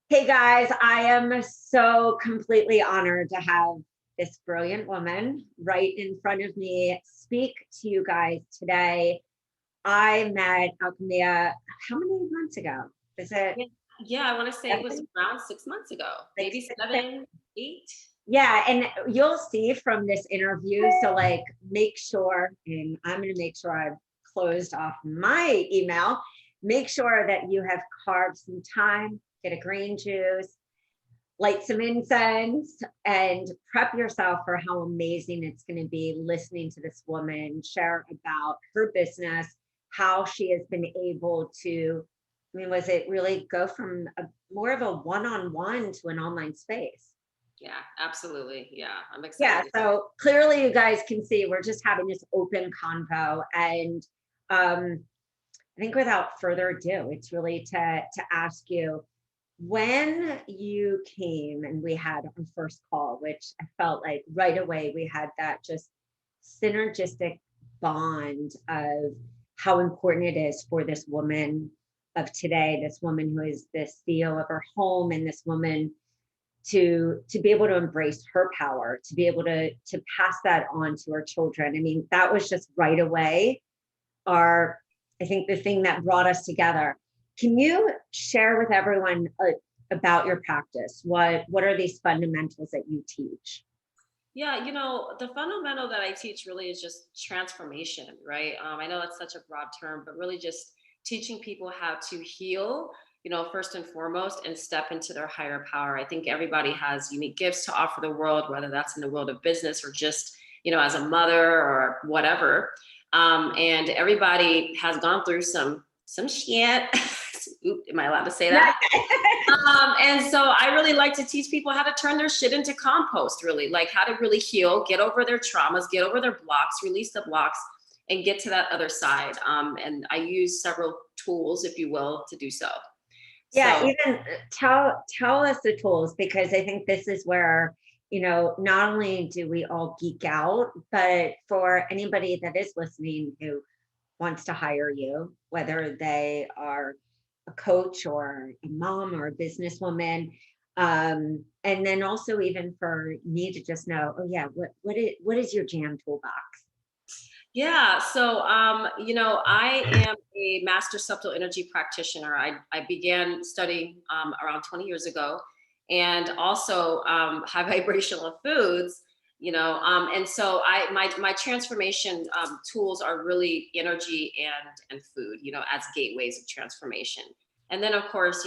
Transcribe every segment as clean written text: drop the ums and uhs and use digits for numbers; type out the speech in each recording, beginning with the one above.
Hey guys, I am so completely honored to have this brilliant woman right in front of me speak to you guys today. I met Alkemia how many months ago? Is it Yeah, yeah, I want to say it was 7? around 6 months ago, Like maybe six, seven? 7, 8. Yeah, and you'll see from this interview. So like make sure, and I'm gonna make sure I've closed off my email. Make sure that you have carved some time, get a green juice, light some incense, and prep yourself for how amazing it's going to be listening to this woman share about her business, how she has been able to, I mean, was it really go from more of a one-on-one to an online space? Yeah, absolutely. Yeah, I'm Yeah, excited. so clearly you guys can see we're just having this open convo. And I think without further ado, it's really to ask you, when you came and we had our first call, which I felt like right away we had that just synergistic bond of how important it is for this woman of today, this woman who is the CEO of her home, and this woman to be able to embrace her power, to be able to pass that on to her children. I mean, that was just right away our, I think, the thing that brought us together. Can you share with everyone about your practice? What are these fundamentals that you teach? Yeah, the fundamental that I teach really is just transformation, right? I know that's such a broad term, but really just teaching people how to heal, first and foremost, and step into their higher power. I think everybody has unique gifts to offer the world, whether that's in the world of business or just, as a mother or whatever. And everybody has gone through some shit. Oop, am I allowed to say Yeah. that? And so I really like to teach people how to turn their shit into compost, really, like how to really heal, get over their traumas, get over their blocks, release the blocks, and get to that other side. And I use several tools, if you will, to do so. Yeah, So, even tell us the tools, because I think this is where, not only do we all geek out, but for anybody that is listening who wants to hire you, whether they are a coach or a mom or a businesswoman. And then also even for me to just know, oh yeah, what is your jam toolbox? yeah. So, I am a master subtle energy practitioner. I began studying around 20 years ago, and also high vibrational foods. And so my transformation tools are really energy and food. As gateways of transformation. And then, of course,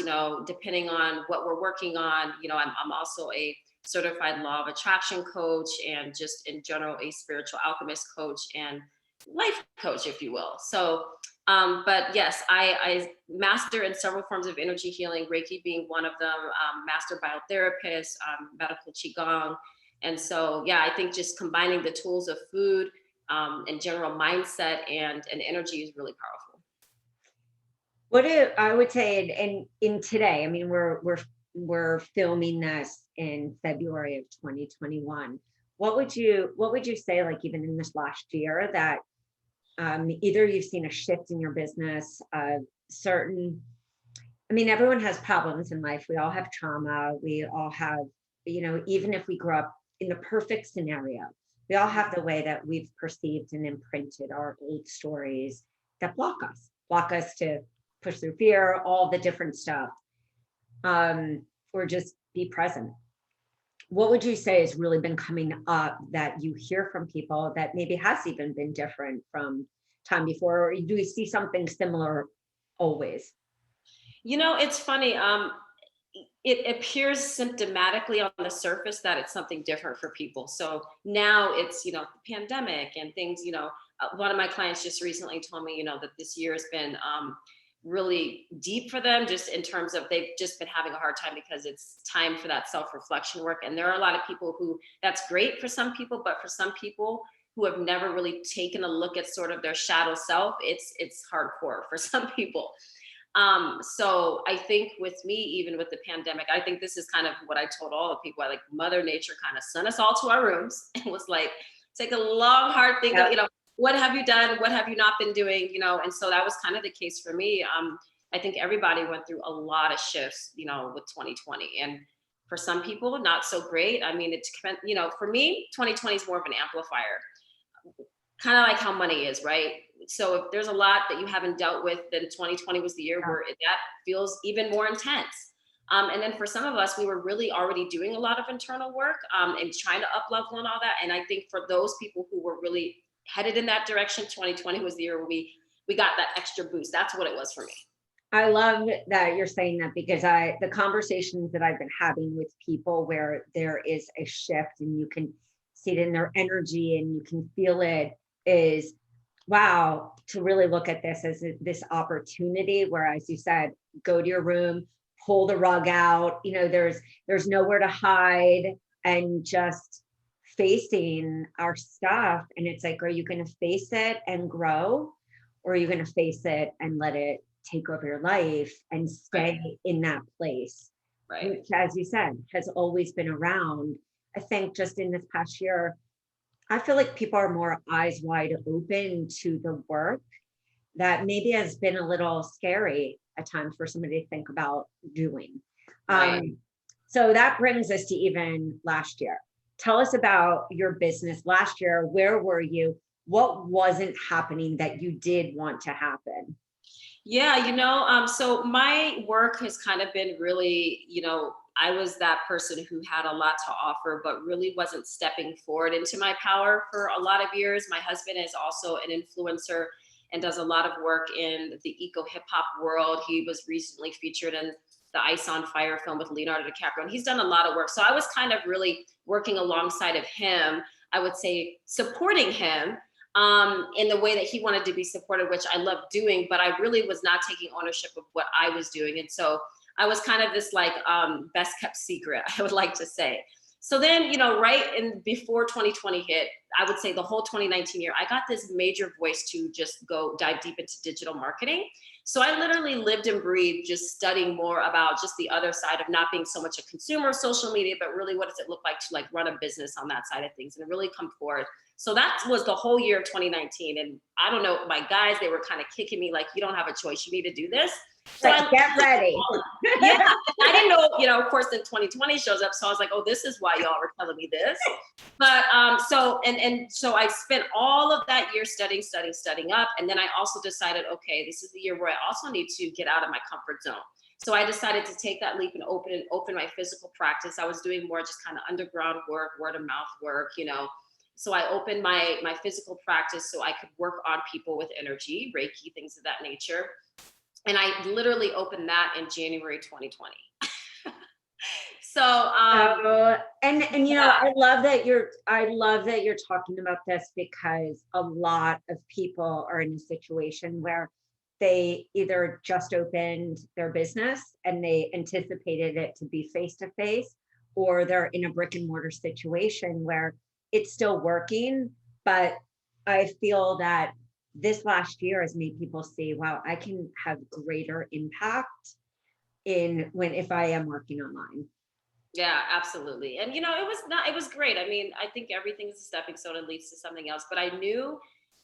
depending on what we're working on, I'm also a certified law of attraction coach, and just in general a spiritual alchemist coach and life coach, if you will. So, but yes, I master in several forms of energy healing, Reiki being one of them, master biotherapist, medical Qigong. And so, yeah, I think just combining the tools of food and general mindset and energy is really powerful. What do I would say in today, I mean, we're filming this in February of 2021. What would you say, like even in this last year, that either you've seen a shift in your business, certain, I mean, everyone has problems in life. We all have trauma. We all have, even if we grow up in the perfect scenario, we all have the way that we've perceived and imprinted our old stories that block us to push through fear, all the different stuff, or just be present. What would you say has really been coming up that you hear from people that maybe has even been different from time before? Or do you see something similar always? It's funny. It appears symptomatically on the surface that it's something different for people. So now it's, the pandemic and things, one of my clients just recently told me, that this year has been really deep for them, just in terms of they've just been having a hard time because it's time for that self-reflection work. And there are a lot of people who that's great for some people, but for some people who have never really taken a look at sort of their shadow self, it's hardcore for some people. So I think with me, even with the pandemic, I think this is kind of what I told all the people. I like Mother Nature kind of sent us all to our rooms and was like, take a long, hard think of, Yep. what have you done? What have you not been doing? And so that was kind of the case for me. I think everybody went through a lot of shifts, with 2020. And for some people, not so great. I mean, for me, 2020 is more of an amplifier, kind of like how money is, right? So if there's a lot that you haven't dealt with, then 2020 was the year where that feels even more intense. And then for some of us, we were really already doing a lot of internal work, and trying to up level and all that. And I think for those people who were really headed in that direction, 2020 was the year where we got that extra boost. That's what it was for me. I love that you're saying that, because the conversations that I've been having with people where there is a shift and you can see it in their energy and you can feel it, is wow, to really look at this as this opportunity where, as you said, go to your room, pull the rug out, there's nowhere to hide, and just facing our stuff. And it's like, are you going to face it and grow, or are you going to face it and let it take over your life and stay in that place, right, which, as you said, has always been around. I think just in this past year, I feel like people are more eyes wide open to the work that maybe has been a little scary at times for somebody to think about doing. right. So that brings us to even last year. Tell us about your business last year. Where were you? What wasn't happening that you did want to happen? Yeah, so my work has kind of been really, I was that person who had a lot to offer, but really wasn't stepping forward into my power for a lot of years. My husband is also an influencer and does a lot of work in the eco hip hop world. He was recently featured in the Ice on Fire film with Leonardo DiCaprio, and he's done a lot of work. So I was kind of really working alongside of him, I would say supporting him, in the way that he wanted to be supported, which I love doing, but I really was not taking ownership of what I was doing. And so I was kind of this like best kept secret, I would like to say. So then, right in before 2020 hit, I would say the whole 2019 year, I got this major voice to just go dive deep into digital marketing. So I literally lived and breathed just studying more about just the other side of not being so much a consumer of social media, but really what does it look like to like run a business on that side of things and really come forward. So that was the whole year of 2019. And I don't know, my guys, they were kind of kicking me like, you don't have a choice. You need to do this. So Get ready. Yeah, I didn't know, of course, then 2020 shows up. So I was like, oh, this is why y'all were telling me this. But so I spent all of that year studying up. And then I also decided, okay, this is the year where I also need to get out of my comfort zone. So I decided to take that leap and open my physical practice. I was doing more just kind of underground work, word of mouth work, So I opened my physical practice so I could work on people with energy, Reiki, things of that nature. And I literally opened that in January 2020. So, I love that you're talking about this, because a lot of people are in a situation where they either just opened their business and they anticipated it to be face to face, or they're in a brick and mortar situation where it's still working. But I feel that this last year has made people see, wow, I can have greater impact if I am working online. Yeah, absolutely. And it was great. I mean, I think everything is a stepping stone and leads to something else. But I knew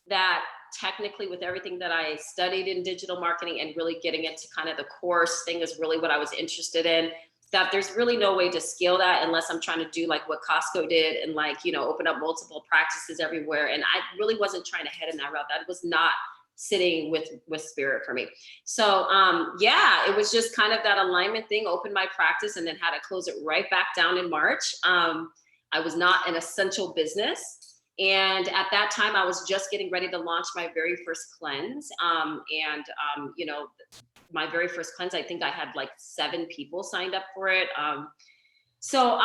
that technically with everything that I studied in digital marketing and really getting into kind of the course thing is really what I was interested in, that there's really no way to scale that unless I'm trying to do like what Costco did and open up multiple practices everywhere. And I really wasn't trying to head in that route. That was not sitting with spirit for me. So it was just kind of that alignment thing, opened my practice and then had to close it right back down in March. I was not an essential business. And at that time, I was just getting ready to launch my very first cleanse. My very first cleanse, I think I had like 7 people signed up for it. So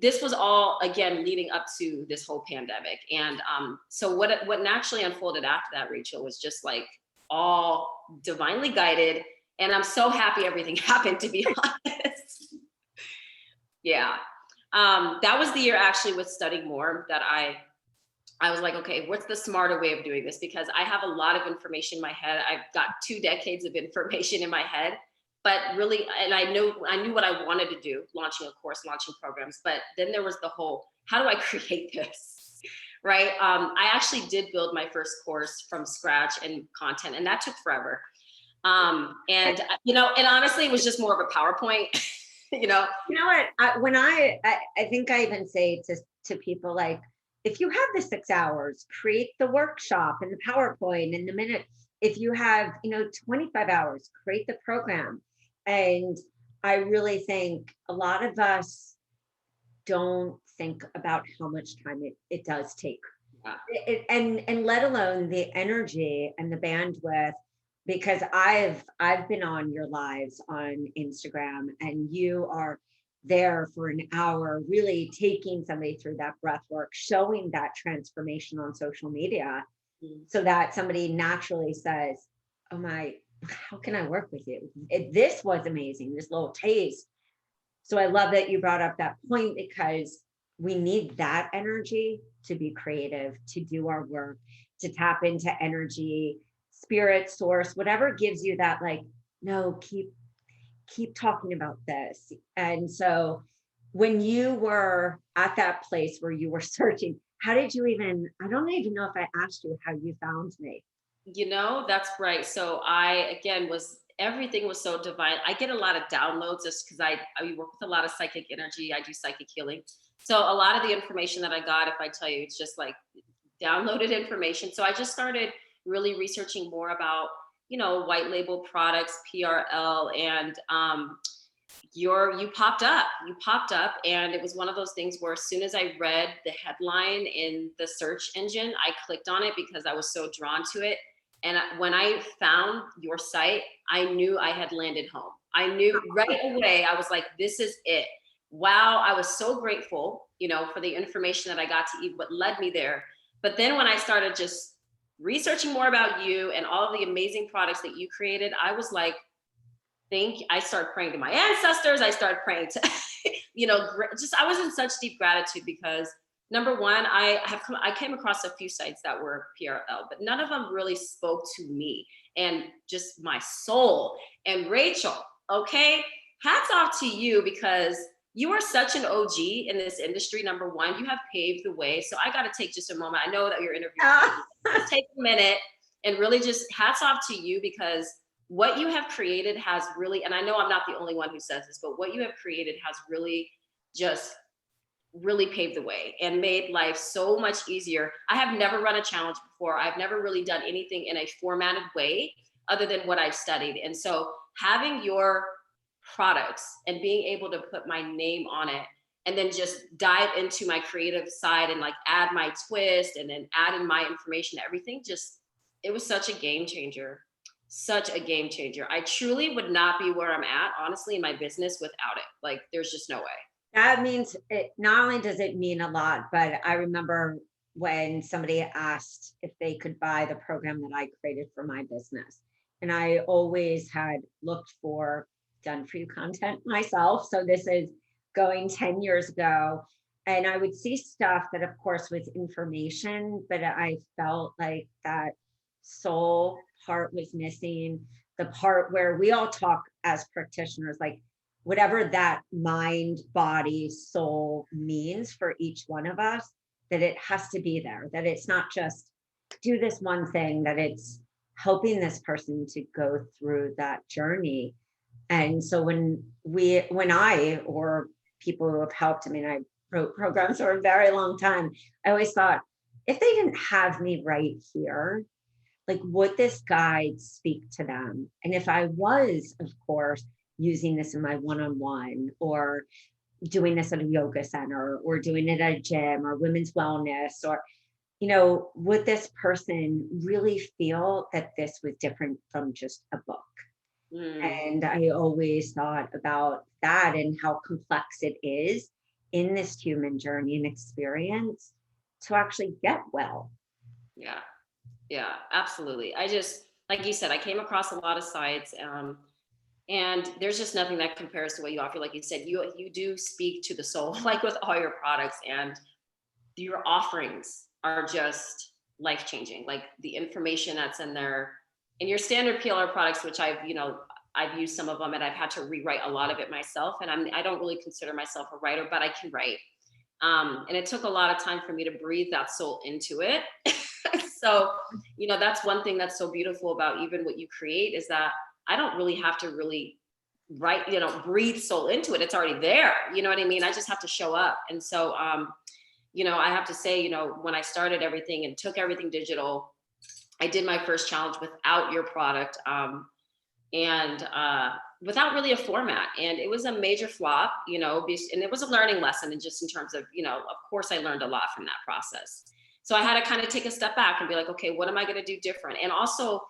this was all, again, leading up to this whole pandemic. And so what naturally unfolded after that, Rachel, was just like all divinely guided. And I'm so happy everything happened, to be honest. Yeah. That was the year actually with studying more that I was like, okay, what's the smarter way of doing this? Because I have a lot of information in my head. I've got 2 decades of information in my head, but really, and I knew what I wanted to do, launching a course, launching programs. But then there was the whole, how do I create this? Right. I actually did build my first course from scratch and content, and that took forever. And honestly, it was just more of a PowerPoint, you know. You know what? I think I even say to people like, if you have the 6 hours, create the workshop and the PowerPoint in the minute. If you have, 25 hours, create the program. And I really think a lot of us don't think about how much time it does take. Yeah. And let alone the energy and the bandwidth, because I've been on your lives on Instagram, and you are there for an hour really taking somebody through that breath work, showing that transformation on social media, Mm. so that somebody naturally says, oh my, how can I work with you? This was amazing, this little taste. So I love that you brought up that point, because we need that energy to be creative, to do our work, to tap into energy, spirit, source, whatever gives you that, like, no, keep talking about this. And so when you were at that place where you were searching, how did you even, I don't even know if I asked you how you found me. That's right. So I, again, everything was so divine. I get a lot of downloads just because I work with a lot of psychic energy. I do psychic healing. So a lot of the information that I got, if I tell you, it's just like downloaded information. So I just started really researching more about, white label products, PRL, and you popped up, and it was one of those things where as soon as I read the headline in the search engine, I clicked on it because I was so drawn to it. And when I found your site, I knew I had landed home. I knew right away. I was like, this is it. Wow. I was so grateful, for the information that I got to eat, what led me there. But then when I started just researching more about you and all of the amazing products that you created, I was like, I started praying to my ancestors. I started praying to, I was in such deep gratitude because number one, I came across a few sites that were PRL, but none of them really spoke to me and just my soul. And Rachel, okay, hats off to you because you are such an OG in this industry. Number one, you have paved the way. So I got to take just a moment. I know that you're interviewing. Just take a minute and really just hats off to you because what you have created has really, and I know I'm not the only one who says this, but what you have created has really just really paved the way and made life so much easier. I have never run a challenge before. I've never really done anything in a formatted way other than what I've studied. And so having your products and being able to put my name on it and then just dive into my creative side and like add my twist and then add in my information, everything just, it was such a game changer. Such a game changer. I truly would not be where I'm at, honestly, in my business without it. Like, there's just no way. That means it, not only does it mean a lot, but I remember when somebody asked if they could buy the program that I created for my business. And I always had looked for done for you content myself. So this is going 10 years ago. And I would see stuff that, of course, was information, but I felt like that soul part was missing. The part where we all talk as practitioners, like whatever that mind, body, soul means for each one of us, that it has to be there, that it's not just do this one thing, that it's helping this person to go through that journey. And so when I, or people who have helped, I mean, I wrote programs for a very long time, I always thought, if they didn't have me right here, like, would this guide speak to them? And if I was, of course, using this in my one-on-one, or doing this at a yoga center, or doing it at a gym or women's wellness, or, would this person really feel that this was different from just a book? Mm, And I always thought about that and how complex it is in this human journey and experience to actually get well. yeah. Yeah, absolutely. I just, like you said, I came across a lot of sites, and there's just nothing that compares to what you offer. Like you said, you do speak to the soul, like with all your products, and your offerings are just life changing. Like the information that's in there, in your standard PLR products, which I've used some of them, and I've had to rewrite a lot of it myself. And I don't really consider myself a writer, but I can write. And it took a lot of time for me to breathe that soul into it. So, that's one thing that's so beautiful about even what you create is that I don't really have to really write, breathe soul into it. It's already there. You know what I mean? I just have to show up. And so, I have to say, when I started everything and took everything digital, I did my first challenge without your product. And without really a format. And it was a major flop, and it was a learning lesson. And just in terms of, of course, I learned a lot from that process. So I had to kind of take a step back and be like, okay, what am I going to do different? And also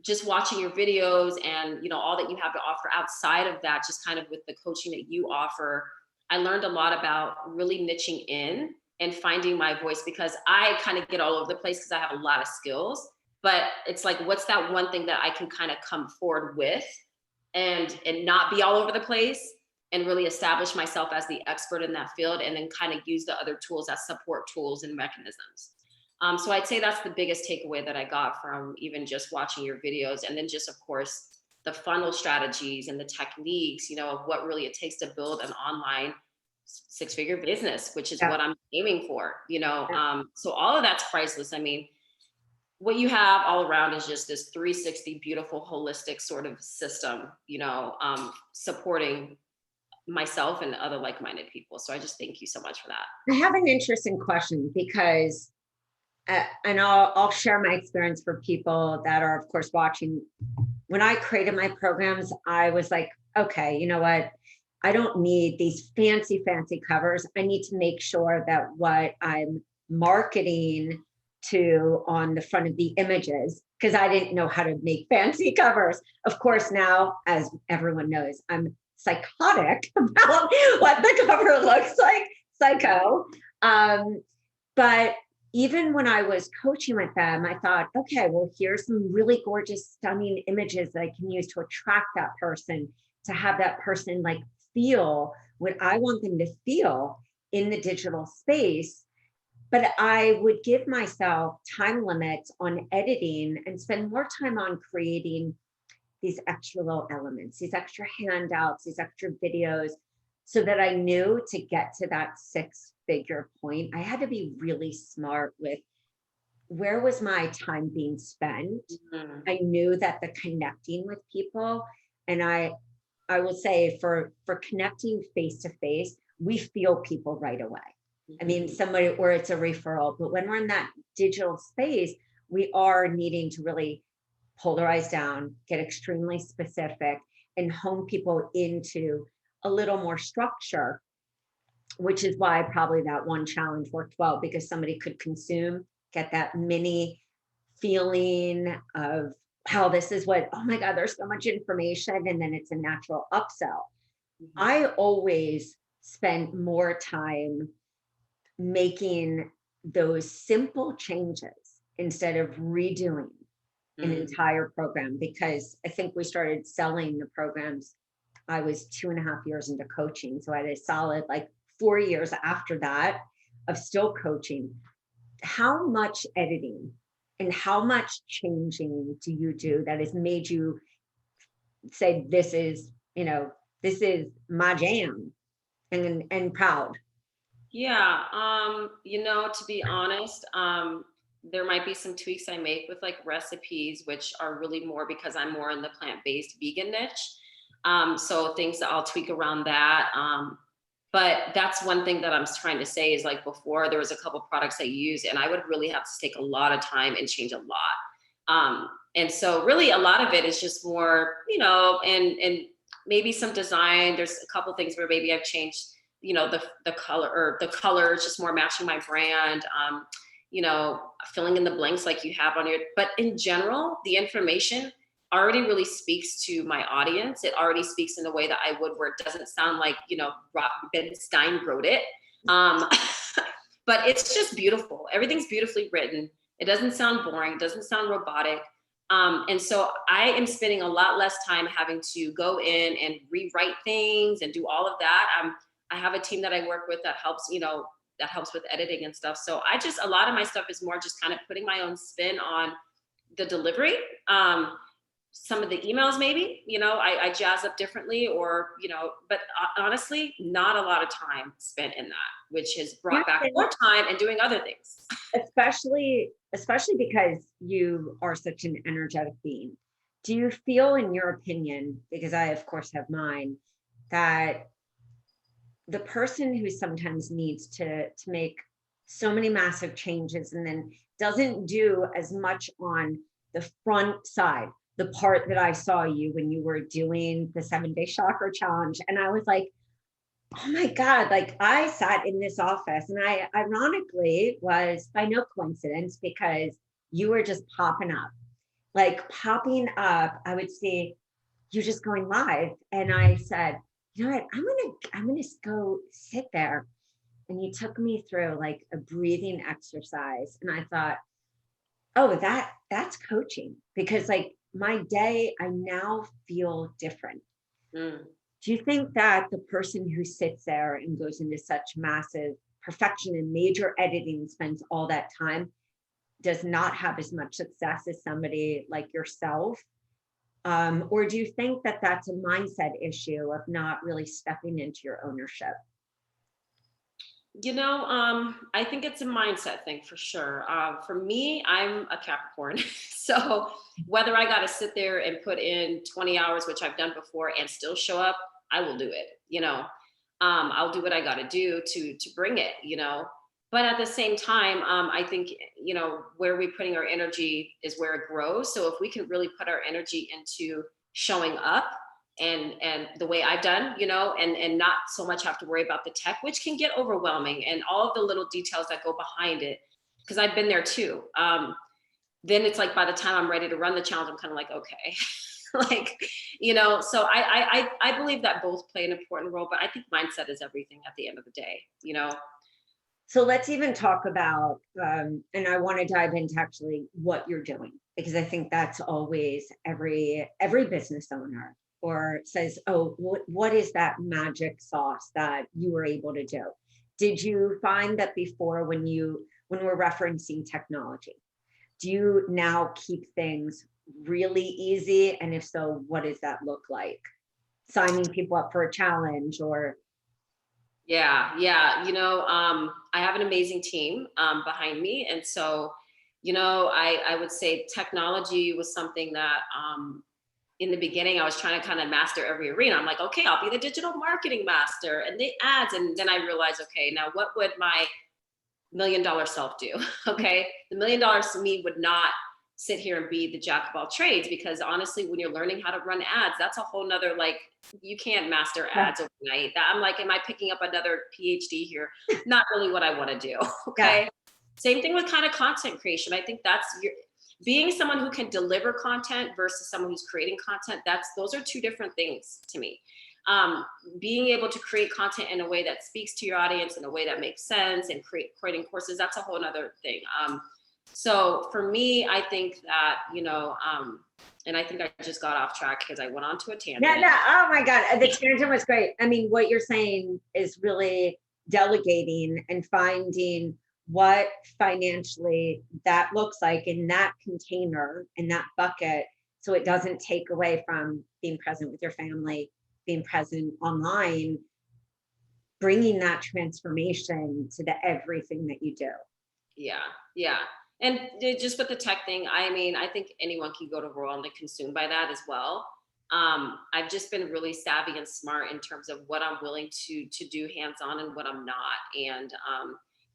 just watching your videos and, all that you have to offer outside of that, just kind of with the coaching that you offer, I learned a lot about really niching in and finding my voice, because I kind of get all over the place because I have a lot of skills. But it's like, what's that one thing that I can kind of come forward with and not be all over the place, and really establish myself as the expert in that field, and then kind of use the other tools as support tools and mechanisms. So I'd say that's the biggest takeaway that I got from even just watching your videos. And then just, of course, the funnel strategies and the techniques, of what really it takes to build an online six-figure business, which is what I'm aiming for, so all of that's priceless. I mean, what you have all around is just this 360 beautiful holistic sort of system, supporting myself and other like-minded people. So I just thank you so much for that. I have an interesting question, because and I'll share my experience for people that are, of course, watching. When I created my programs, I was like, okay, you know what? I don't need these fancy covers. I need to make sure that what I'm marketing to on the front of the images, because I didn't know how to make fancy covers. Of course, now, as everyone knows, I'm psychotic about what the cover looks like, psycho. But even when I was coaching with them, I thought, okay, well, here's some really gorgeous, stunning images that I can use to attract that person, to have that person like feel what I want them to feel in the digital space. But I would give myself time limits on editing and spend more time on creating these extra little elements, these extra handouts, these extra videos, so that I knew to get to that six-figure point, I had to be really smart with where was my time being spent. Mm-hmm. I knew that the connecting with people, and I will say for connecting face to face, we feel people right away. Mm-hmm. I mean, somebody, or it's a referral, but when we're in that digital space, we are needing to really polarize down, get extremely specific, and hone people into a little more structure, which is why probably that one challenge worked well, because somebody could consume, get that mini feeling of how this is what, oh my God, there's so much information, and then it's a natural upsell. Mm-hmm. I always spend more time making those simple changes instead of redoing an entire program, because I think we started selling the programs, I was 2.5 years into coaching. So I had a solid 4 years after that of still coaching. How much editing and how much changing do you do that has made you say, this is my jam, and proud? Yeah. To be honest, there might be some tweaks I make with recipes, which are really more because I'm more in the plant-based vegan niche. So things that I'll tweak around that. But that's one thing that I'm trying to say is before there was a couple products I used and I would really have to take a lot of time and change a lot. And so really a lot of it is just more, and maybe some design. There's a couple things where maybe I've changed, the color, or the colors just more matching my brand. Filling in the blanks like you have on your, but in general, the information already really speaks to my audience. It already speaks in a way that I would, where it doesn't sound like, Ben Stein wrote it. But it's just beautiful. Everything's beautifully written. It doesn't sound boring. It doesn't sound robotic. And so I am spending a lot less time having to go in and rewrite things and do all of that. I have a team that I work with that helps, that helps with editing and stuff. So a lot of my stuff is more just kind of putting my own spin on the delivery. Some of the emails, maybe, I jazz up differently, or, but honestly, not a lot of time spent in that, which has brought back more time and doing other things. Especially because you are such an energetic being. Do you feel, in your opinion, because I of course have mine, that the person who sometimes needs to make so many massive changes and then doesn't do as much on the front side, the part that I saw you when you were doing the 7-day chakra challenge, and I was like, oh my God, like I sat in this office and I ironically was by no coincidence because you were just popping up, like popping up. I would see you just going live. And I said, you know what, I'm gonna go sit there. And you took me through like a breathing exercise. And I thought, oh, that's coaching, because like my day, I now feel different. Mm. Do you think that the person who sits there and goes into such massive perfection and major editing, spends all that time, does not have as much success as somebody like yourself? Or do you think that that's a mindset issue of not really stepping into your ownership? I think it's a mindset thing for sure. For me, I'm a Capricorn. So whether I got to sit there and put in 20 hours, which I've done before, and still show up, I will do it. I'll do what I got to do to bring it. But at the same time, I think, where we're putting our energy is where it grows. So if we can really put our energy into showing up and the way I've done, and not so much have to worry about the tech, which can get overwhelming, and all of the little details that go behind it, because I've been there too. Then it's like by the time I'm ready to run the challenge, I'm kind of like, okay. like, so I believe that both play an important role, but I think mindset is everything at the end of the day. So let's even talk about, and I want to dive into actually what you're doing, because I think that's always every business owner or says, oh, what is that magic sauce that you were able to do? Did you find that before, when we're referencing technology, do you now keep things really easy? And if so, what does that look like? Signing people up for a challenge or? Yeah. I have an amazing team behind me. And so, I would say technology was something that in the beginning, I was trying to kind of master every arena. I'm like, okay, I'll be the digital marketing master and the ads. And then I realized, okay, now what would my $1 million self do? Okay. The $1 million to me would not sit here and be the jack of all trades, because honestly, when you're learning how to run ads, that's a whole nother, like, you can't master ads overnight. I'm like, am I picking up another PhD here? Not really what I want to do. Okay. Yeah. Same thing with kind of content creation. I think that's being someone who can deliver content versus someone who's creating content. Those are two different things to me. Being able to create content in a way that speaks to your audience in a way that makes sense, and creating courses, that's a whole nother thing. So for me, I think that, and I think I just got off track because I went on to a tangent. No. Oh my God. The tangent was great. I mean, what you're saying is really delegating and finding what financially that looks like in that container, in that bucket, so it doesn't take away from being present with your family, being present online, bringing that transformation to everything that you do. Yeah. And just with the tech thing, I mean, I think anyone can go to Royal and get consumed by that as well. I've just been really savvy and smart in terms of what I'm willing to do hands-on and what I'm not. And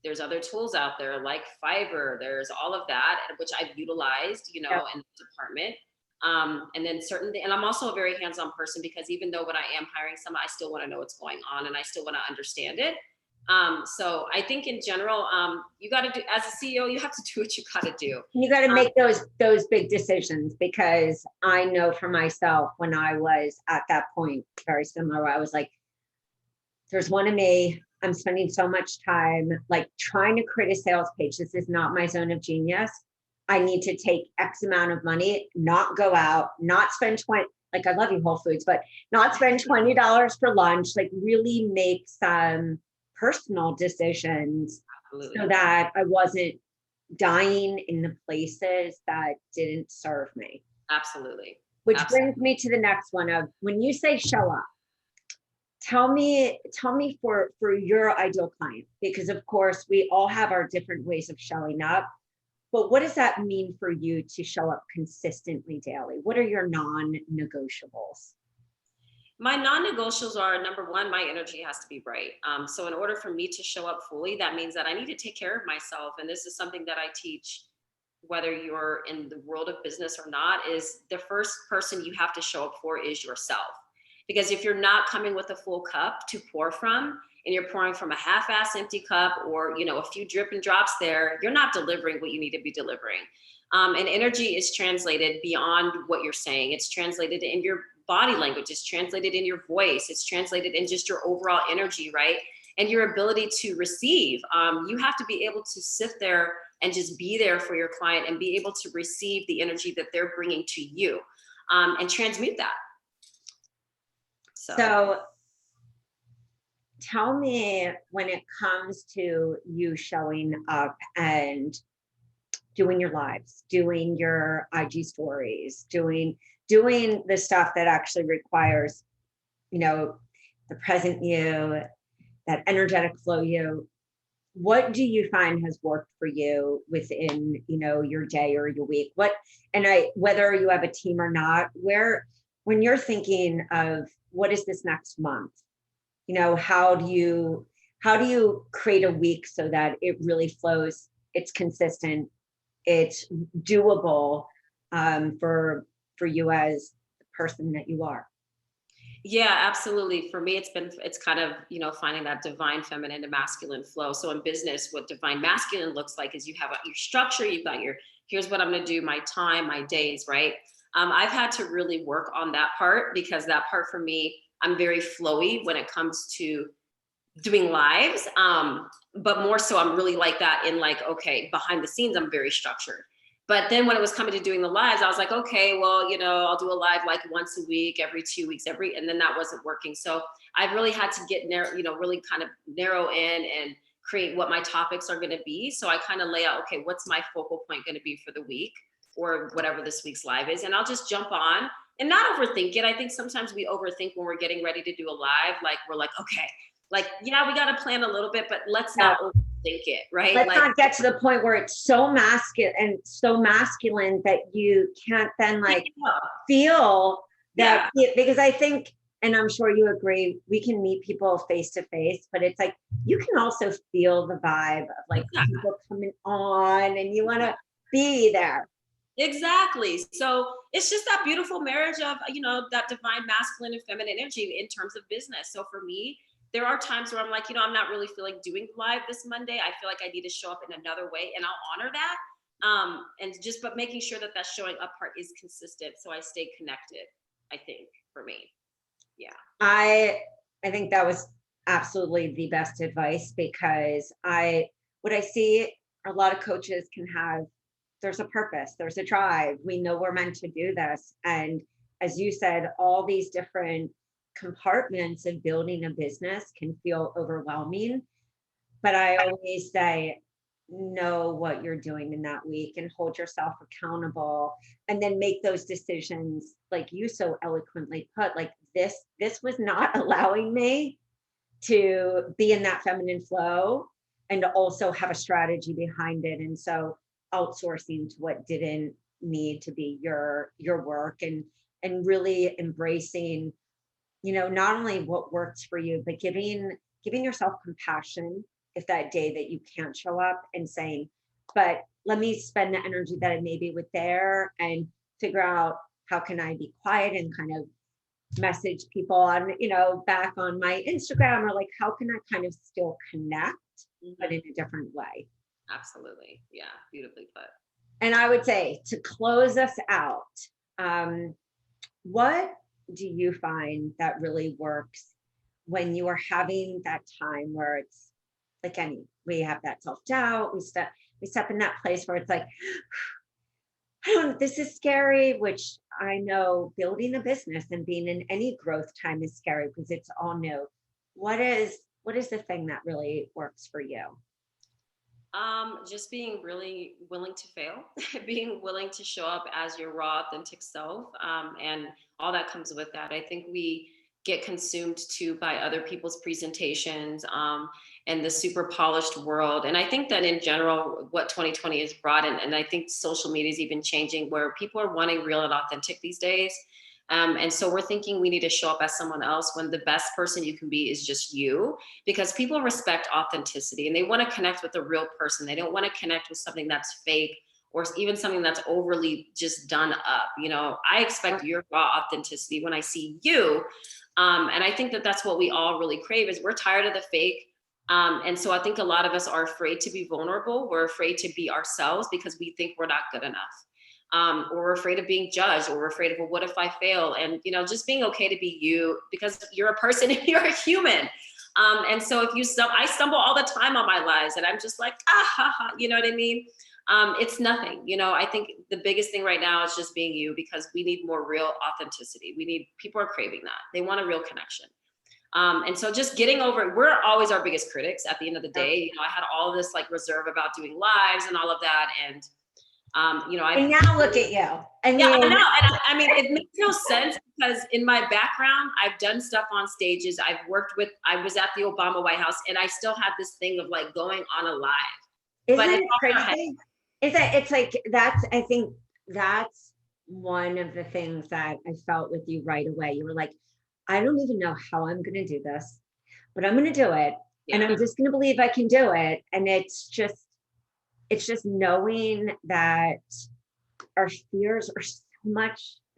there's other tools out there like Fiverr. There's all of that, which I've utilized, in the department. And then and I'm also a very hands-on person, because even though when I am hiring someone, I still want to know what's going on and I still want to understand it. So I think in general, you got to do, as a CEO, you have to do what you got to do. You got to make those big decisions, because I know for myself, when I was at that point, very similar, where I was like, there's one of me, I'm spending so much time like trying to create a sales page. This is not my zone of genius. I need to take X amount of money, not go out, not spend 20, like I love you Whole Foods, but not spend $20 for lunch, like really make some personal decisions. Absolutely. So that I wasn't dying in the places that didn't serve me. Absolutely. Which brings me to the next one of, when you say show up, tell me for your ideal client, because of course we all have our different ways of showing up. But what does that mean for you to show up consistently daily? What are your non-negotiables? My non-negotiables are, number one, my energy has to be bright. So in order for me to show up fully, that means that I need to take care of myself. And this is something that I teach, whether you're in the world of business or not, is the first person you have to show up for is yourself. Because if you're not coming with a full cup to pour from, and you're pouring from a half-ass empty cup, or a few drip and drops there, you're not delivering what you need to be delivering. And energy is translated beyond what you're saying. It's translated in your body language. It's translated in your voice. It's translated in just your overall energy, right? And your ability to receive. You have to be able to sit there and just be there for your client and be able to receive the energy that they're bringing to you, and transmute that. So tell me, when it comes to you showing up and doing your lives, doing your IG stories, doing the stuff that actually requires, the present you, that energetic flow you, what do you find has worked for you within, your day or your week? Whether you have a team or not, when you're thinking of what is this next month, how do you create a week so that it really flows, it's consistent, it's doable, for you as the person that you are? Yeah, absolutely. For me, it's kind of, finding that divine feminine to masculine flow. So in business, what divine masculine looks like is you have your structure, you've got here's what I'm going to do, my time, my days, right? I've had to really work on that part, because that part for me, I'm very flowy when it comes to doing lives. But more so, I'm really like that in, like, okay, behind the scenes, I'm very structured. But then when it was coming to doing the lives, I was like, okay, well, I'll do a live like once a week, every 2 weeks, and then that wasn't working. So I really had to get narrow, really kind of narrow in and create what my topics are going to be. So I kind of lay out, okay, what's my focal point going to be for the week, or whatever this week's live is. And I'll just jump on and not overthink it. I think sometimes we overthink when we're getting ready to do a live. Like, we're like, okay, like, yeah, we got to plan a little bit, but let's Yeah. not overthink it, right? Let's Like, not get to the point where it's so masculine that you can't then feel that. yeah, Because I think, and I'm sure you agree, we can meet people face to face, but it's like you can also feel the vibe of like yeah. people coming on, and you want to be there. Exactly. So it's just that beautiful marriage of, that divine masculine and feminine energy in terms of business. So for me, there are times where I'm like, I'm not really feeling doing live this Monday. I feel like I need to show up in another way, and I'll honor that. But making sure that showing up part is consistent, so I stay connected, I think, for me. Yeah. I think that was absolutely the best advice, because what I see a lot of coaches can have, there's a purpose, there's a drive. We know we're meant to do this. And as you said, all these different compartments of building a business can feel overwhelming. But I always say, know what you're doing in that week and hold yourself accountable, and then make those decisions, like you so eloquently put, like this was not allowing me to be in that feminine flow and also have a strategy behind it. And so outsourcing to what didn't need to be your work, and really embracing, not only what works for you, but giving yourself compassion if that day that you can't show up, and saying, but let me spend the energy that I maybe with there, and figure out how can I be quiet and kind of message people on, back on my Instagram, or like, how can I kind of still connect, but in a different way. Absolutely. Yeah. Beautifully put. And I would say, to close us out, what do you find that really works when you are having that time where it's like we have that self-doubt, we step in that place where it's like, I don't, this is scary, which I know building a business and being in any growth time is scary because it's all new. What is the thing that really works for you? Just being really willing to fail, being willing to show up as your raw, authentic self, and all that comes with that. I think we get consumed too by other people's presentations, and the super polished world. And I think that in general, what 2020 has brought in, and I think social media is even changing, where people are wanting real and authentic these days. And so we're thinking we need to show up as someone else, when the best person you can be is just you, because people respect authenticity and they want to connect with a real person. They don't want to connect with something that's fake or even something that's overly just done up. I expect your raw authenticity when I see you. And I think that that's what we all really crave, is we're tired of the fake. And so I think a lot of us are afraid to be vulnerable. We're afraid to be ourselves because we think we're not good enough. Or we're afraid of being judged, or we're afraid of, well, what if I fail? And, just being okay to be you, because you're a person and you're a human. And so if I stumble all the time on my lives, and I'm just like, ha, ha, you know what I mean? It's nothing. I think the biggest thing right now is just being you, because we need more real authenticity. People are craving that. They want a real connection. And so just getting over, we're always our biggest critics at the end of the day. I had all this like reserve about doing lives and all of that. And and now look at you. I mean, yeah, I know. And I mean, it makes no sense, because in my background, I've done stuff on stages. I was at the Obama White House, and I still had this thing of like going on a live. Isn't it crazy? It's like, I think that's one of the things that I felt with you right away. You were like, I don't even know how I'm going to do this, but I'm going to do it. Yeah. And I'm just going to believe I can do it. And it's just knowing that our fears are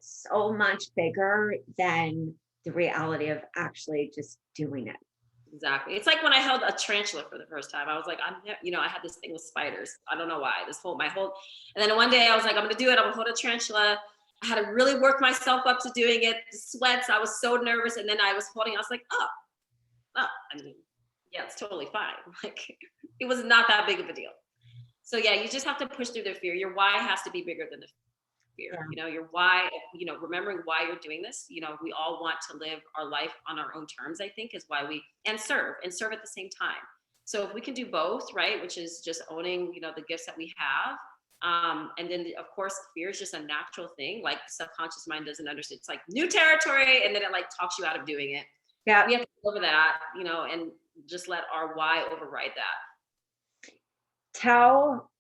so much bigger than the reality of actually just doing it. Exactly. It's like when I held a tarantula for the first time. I was like, I had this thing with spiders. I don't know why. And then one day I was like, I'm going to do it. I'm going to hold a tarantula. I had to really work myself up to doing it. The sweats. I was so nervous. And then I was like, oh, I mean, yeah, it's totally fine. Like, it was not that big of a deal. So yeah, you just have to push through the fear. Your why has to be bigger than the fear. Yeah. Your why, remembering why you're doing this. We all want to live our life on our own terms, I think, is why and serve at the same time. So if we can do both, right, which is just owning, the gifts that we have. And then of course, fear is just a natural thing. Like, the subconscious mind doesn't understand. It's like new territory. And then it like talks you out of doing it. Yeah. We have to go over that, and just let our why override that. Tell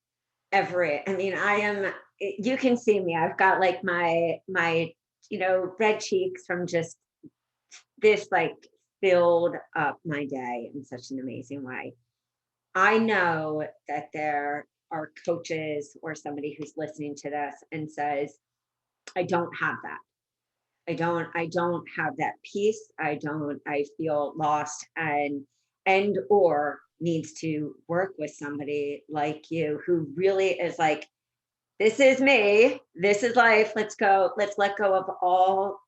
you can see me. I've got like my red cheeks from just this, like, filled up my day in such an amazing way. I know that there are coaches or somebody who's listening to this and says, I don't have that. I don't have that peace. I feel lost and or needs to work with somebody like you who really is like, this is me, this is life. Let's let go of all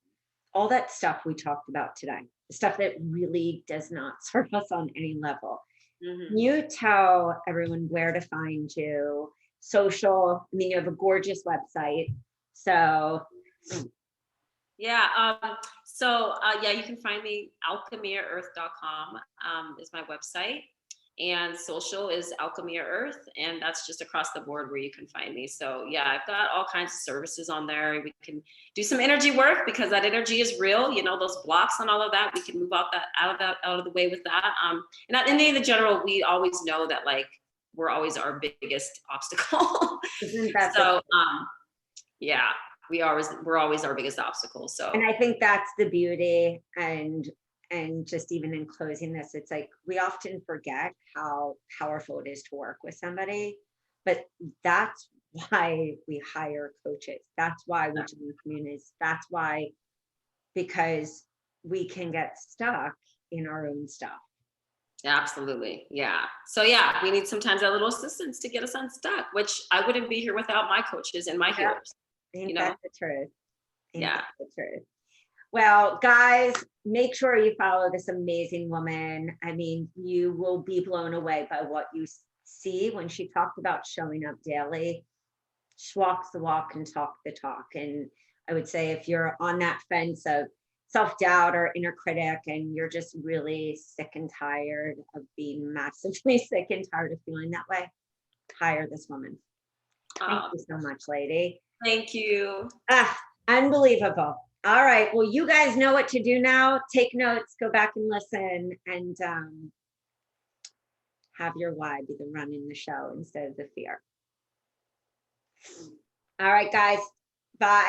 that stuff we talked about today, the stuff that really does not serve us on any level. Mm-hmm. Can you tell everyone where to find you? Social, you have a gorgeous website. So yeah. You can find me, alkemiaearth.com is my website. And social is Alkemia Earth, and that's just across the board where you can find me. So yeah, I've got all kinds of services on there. We can do some energy work, because that energy is real. Those blocks and all of that, we can move out of the way with that. And in the general, we always know that, like, we're always our biggest obstacle. So yeah, we're always our biggest obstacle. So, and I think that's the beauty. And just even in closing this, it's like, we often forget how powerful it is to work with somebody, but that's why we hire coaches. That's why we do communities. That's why, because we can get stuck in our own stuff. Absolutely. Yeah. So yeah, we need sometimes that little assistance to get us unstuck, which I wouldn't be here without my coaches and my healers. That's the truth. Yeah. That's the truth. Well, guys, make sure you follow this amazing woman. I mean, you will be blown away by what you see when she talked about showing up daily. She walks the walk and talks the talk. And I would say, if you're on that fence of self-doubt or inner critic, and you're just really sick and tired of being massively sick and tired of feeling that way, hire this woman. Thank you so much, lady. Thank you. Unbelievable. All right. Well, you guys know what to do now. Take notes, go back and listen. And Have your why be the running the show instead of the fear. All right, guys. Bye.